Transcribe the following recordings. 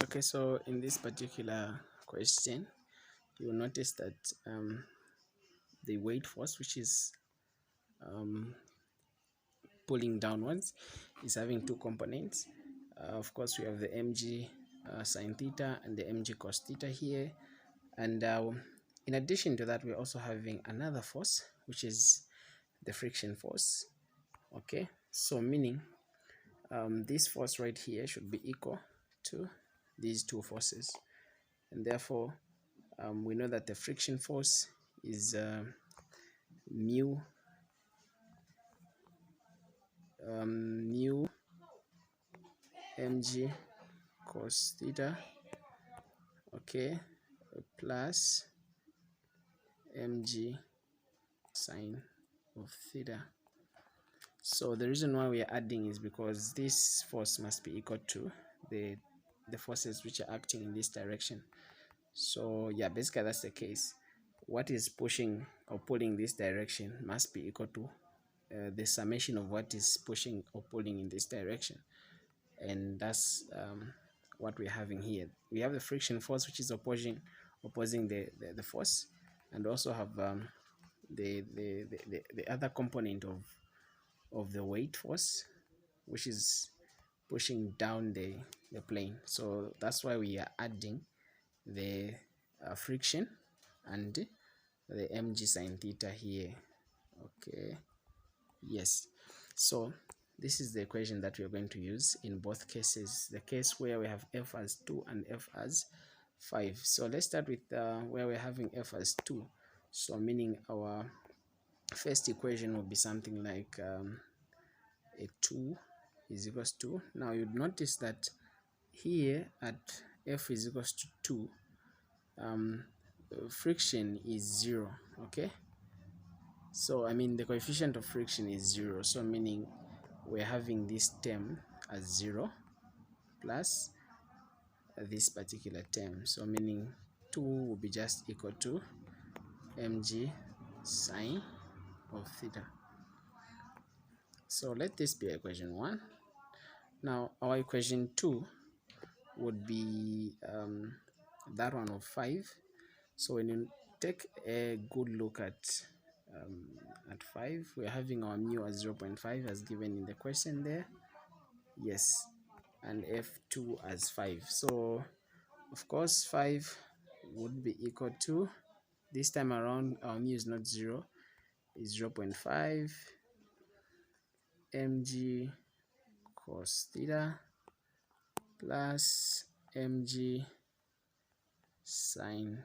Okay, so in this particular question, you will notice that the weight force, which is pulling downwards, is having two components. Of course, we have the mg sine theta and the mg cos theta here. And in addition to that, we're also having another force, which is the friction force. Okay, so meaning this force right here should be equal to these two forces. And therefore, we know that the friction force is mu mg cos theta, okay, plus mg sine of theta. So the reason why we are adding is because this force must be equal to the forces which are acting in this direction. So yeah, basically that's the case. What is pushing or pulling this direction must be equal to the summation of what is pushing or pulling in this direction. And that's what we're having here. We have the friction force, which is opposing the force, and also have the other component of the weight force, which is pushing down the plane. So that's why we are adding the friction and the mg sine theta here. Okay, yes, so this is the equation that we are going to use in both cases, the case where we have f as 2 and f as 5. So let's start with where we're having f as 2. So meaning our first equation will be something like a 2 is equals to, now you'd notice that here at f is equals to 2, friction is 0. Okay, so I mean the coefficient of friction is 0, so meaning we're having this term as 0 plus this particular term, so meaning 2 will be just equal to mg sine of theta. So let this be equation 1. Now our equation 2 would be that one of 5. So when you take a good look at 5, we're having our mu as 0.5 as given in the question there. Yes, and f2 as 5. So of course 5 would be equal to, this time around our mu is not 0, is 0.5 mg cos theta plus mg sine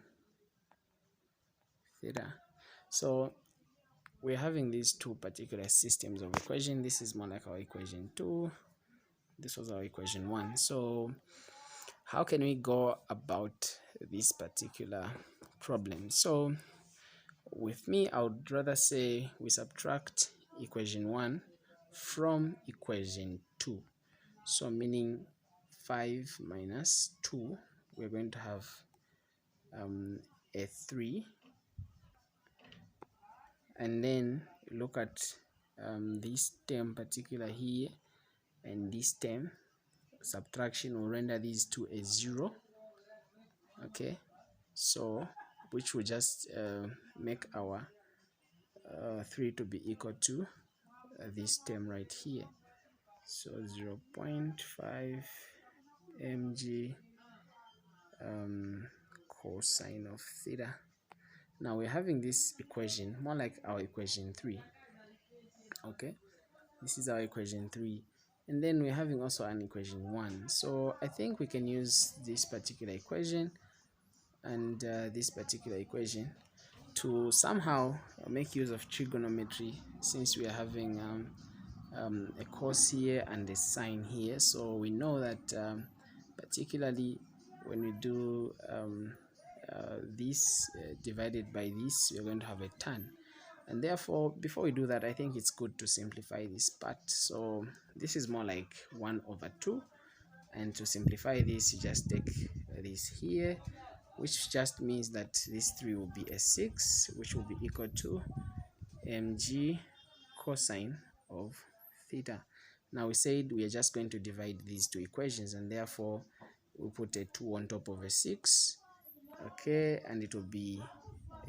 theta. So we're having these two particular systems of equation. This is more like our equation 2, this was our equation 1. So how can we go about this particular problem? So with me, I would rather say we subtract equation 1 from equation 2. So meaning 5 minus 2, we're going to have a 3. And then look at this term particular here and this term. Subtraction will render these two a 0. Okay, so which will just make our 3 to be equal to this term right here. So 0.5 mg cosine of theta. Now we're having this equation more like our equation 3. Okay, this is our equation 3, and then we're having also an equation 1. So I think we can use this particular equation and this particular equation to somehow make use of trigonometry, since we are having a cos here and a sine here. So we know that particularly when we do this divided by this, we're going to have a tan. And therefore, before we do that, I think it's good to simplify this part. So this is more like 1/2. And to simplify this, you just take this here, which just means that this 3 will be a 6, which will be equal to mg cosine of theta. Now we said we are just going to divide these two equations, and therefore we put a 2 on top of a 6. Okay, and it will be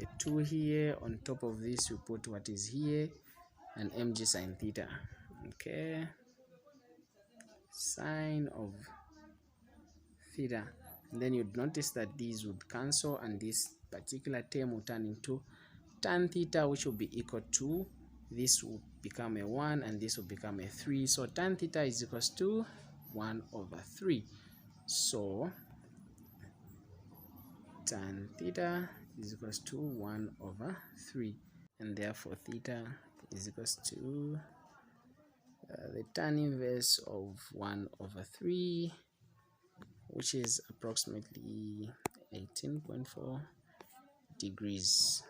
a 2 here. On top of this we put what is here, an mg sine theta. Okay, sine of theta, and then you'd notice that these would cancel and this particular term will turn into tan theta, which will be equal to, this will become a 1 and this will become a 3. So tan theta is equals to 1 over 3. So tan theta is equals to 1 over 3, and therefore theta is equals to the tan inverse of 1 over 3, which is approximately 18.4 degrees.